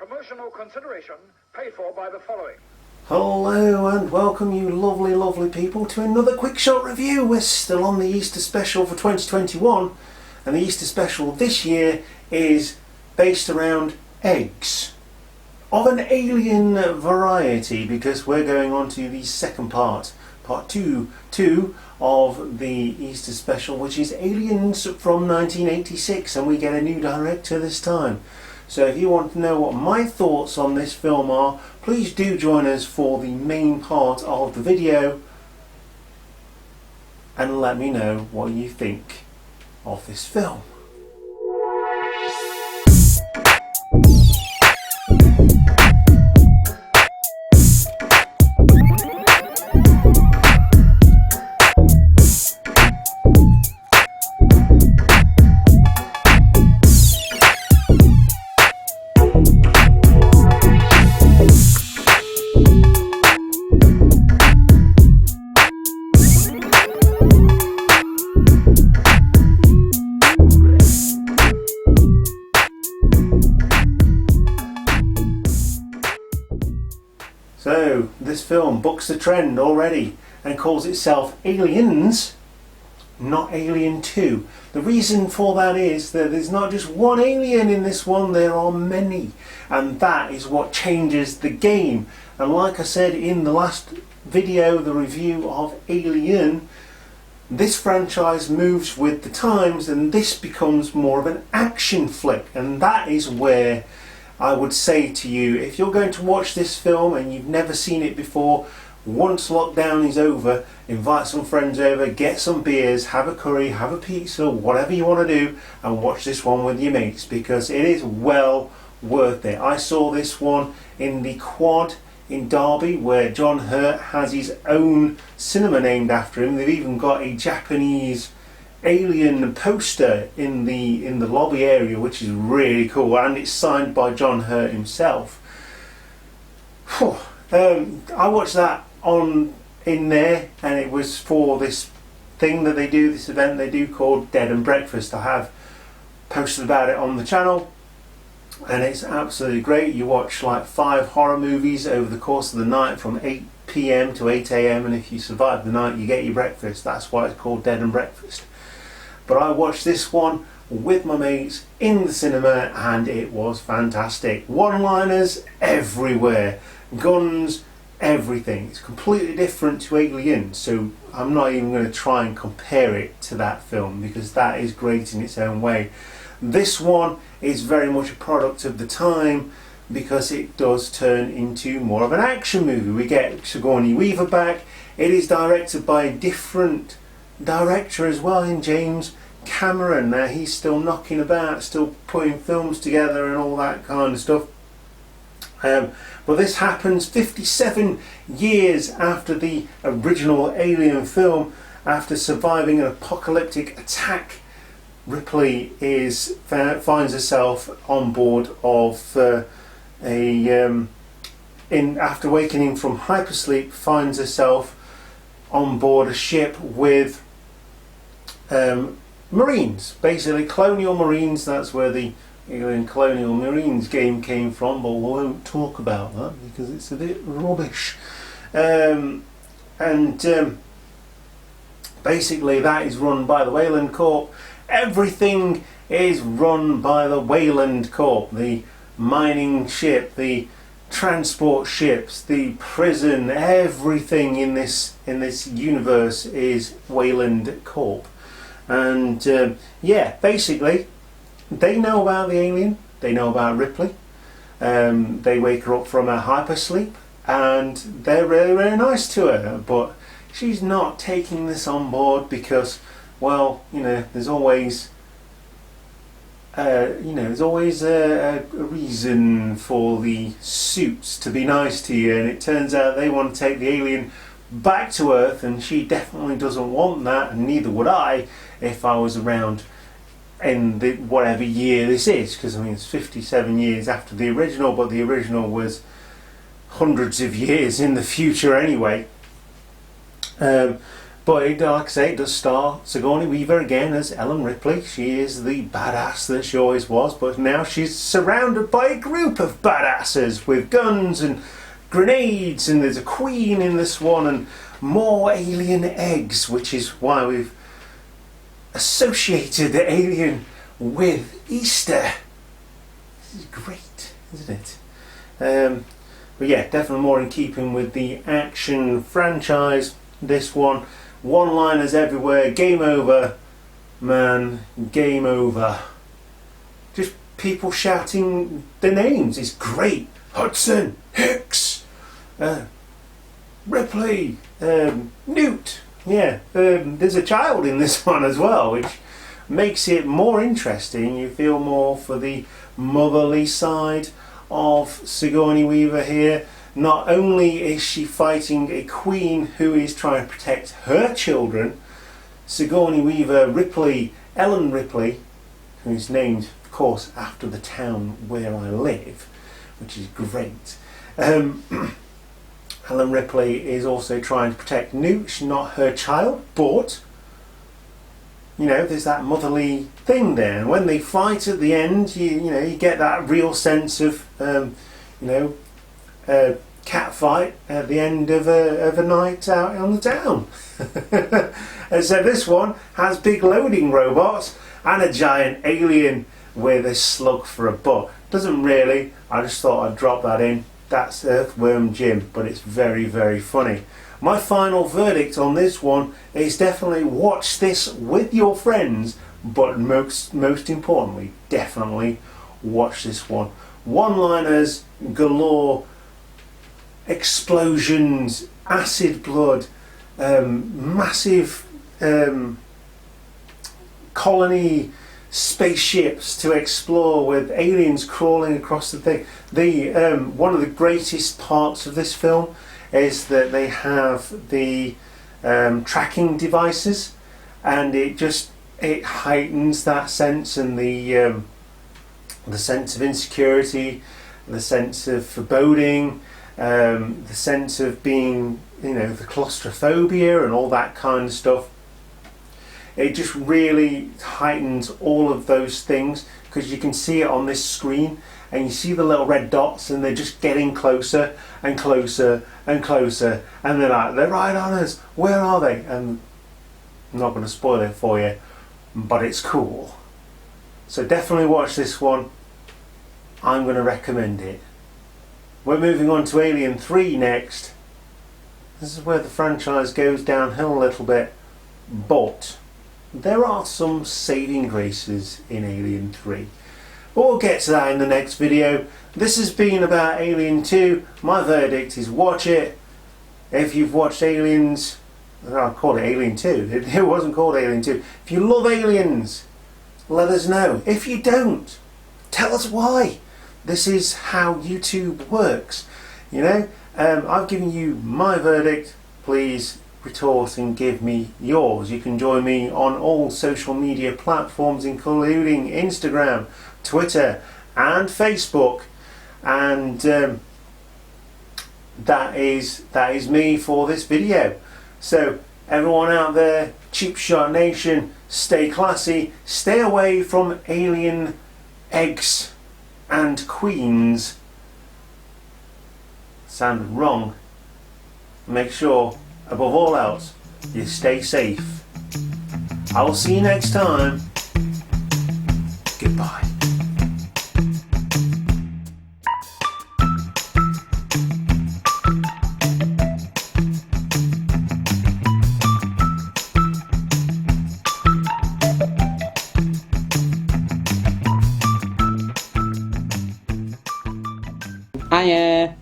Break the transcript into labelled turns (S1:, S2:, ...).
S1: Promotional consideration paid for by the following.
S2: Hello and welcome you lovely people to another quick shot review. We're still on the Easter special for 2021, and the Easter special this year is based around eggs of an alien variety, because we're going on to the second part two of the Easter special, which is Aliens from 1986, and we get a new director this time. So if you want to know what my thoughts on this film are, please do join us for the main part of the video and let me know what you think of this film. So, this film books the trend already and calls itself Aliens, not Alien 2. The reason for that is that there's not just one alien in this one, there are many. And that is what changes the game. And like I said in the last video, the review of Alien, this franchise moves with the times and this becomes more of an action flick. And that is where I would say to you, if you're going to watch this film and you've never seen it before, once lockdown is over, invite some friends over, get some beers, have a curry, have a pizza, whatever you want to do, and watch this one with your mates, because it is well worth it. I saw this one in the Quad in Derby, where John Hurt has his own cinema named after him. They've even got a Japanese alien poster in the lobby area, which is really cool, and it's signed by John Hurt himself. I watched that in there, and it was for this thing that they do, this event they do called Dead and Breakfast. I have posted about it on the channel, and it's absolutely great. You watch like 5 horror movies over the course of the night from 8 PM to 8 AM, and if you survive the night you get your breakfast. That's why it's called Dead and Breakfast. But I watched this one with my mates in the cinema and it was fantastic. One-liners everywhere, guns, everything. It's completely different to Alien, so I'm not even going to try and compare it to that film, because that is great in its own way. This one is very much a product of the time, because it does turn into more of an action movie. We get Sigourney Weaver back. It is directed by a different director as well, in James Cameron. Now he's still knocking about, still putting films together and all that kind of stuff. But this happens 57 years after the original Alien film. After surviving an apocalyptic attack, Ripley finds herself on board of after awakening from hypersleep, finds herself on board a ship with Marines, basically colonial Marines. That's where the Alien Colonial Marines game came from, but we won't talk about that because it's a bit rubbish. Basically that is run by the Wayland Corp. Everything is run by the Wayland Corp. The mining ship, the transport ships, the prison, everything in this universe is Wayland Corp. And basically they know about the alien, they know about Ripley. They wake her up from her hypersleep and they're really nice to her, but she's not taking this on board because, well, there's always a reason for the suits to be nice to you, and it turns out they want to take the alien back to Earth, and she definitely doesn't want that, and neither would I if I was around in whatever year this is, because it's 57 years after the original, but the original was hundreds of years in the future anyway. But like I say, it does star Sigourney Weaver again as Ellen Ripley. She is the badass that she always was, but now she's surrounded by a group of badasses with guns and grenades, and there's a queen in this one, and more alien eggs, which is why we've associated the alien with Easter. This is great, isn't it? But yeah, definitely more in keeping with the action franchise. This one. One-liners everywhere, game over, man, game over. Just people shouting their names is great. Hudson, Hicks, Ripley, Newt. Yeah, there's a child in this one as well, which makes it more interesting. You feel more for the motherly side of Sigourney Weaver here. Not only is she fighting a queen who is trying to protect her children, Sigourney Weaver Ripley, Ellen Ripley, who's named, of course, after the town where I live, which is great. Ellen Ripley is also trying to protect Newt. She's not her child, but you know, there's that motherly thing there. And when they fight at the end, you get that real sense of cat fight at the end of a night out on the town. And so this one has big loading robots and a giant alien with a slug for a butt. Doesn't really, I just thought I'd drop that in. That's Earthworm Jim, but it's very, very funny. My final verdict on this one is definitely watch this with your friends, but most importantly, definitely watch this one. One-liners galore, explosions, acid blood, massive colony spaceships to explore with aliens crawling across the thing. One of the greatest parts of this film is that they have the tracking devices, and it heightens that sense, and the sense of insecurity, the sense of foreboding, the sense of being, the claustrophobia and all that kind of stuff. It just really heightens all of those things, because you can see it on this screen, and you see the little red dots, and they're just getting closer and closer and closer, and they're right on us. Where are they? And I'm not going to spoil it for you, but it's cool. So definitely watch this one. I'm going to recommend it. We're moving on to Alien 3 next. This is where the franchise goes downhill a little bit, but there are some saving graces in Alien 3. But we'll get to that in the next video. This has been about Alien 2. My verdict is watch it. If you've watched Aliens, I'll call it Alien 2. It wasn't called Alien 2. If you love Aliens, let us know. If you don't, tell us why. This is how YouTube works. I've given you my verdict. Please retort and give me yours. You can join me on all social media platforms, including Instagram, Twitter and Facebook, and that is me for this video. So everyone out there, Cheap Shot Nation, stay classy, stay away from alien eggs and queens. Sounded wrong. Make sure, above all else, you stay safe. I will see you next time. Goodbye.
S3: Hiya.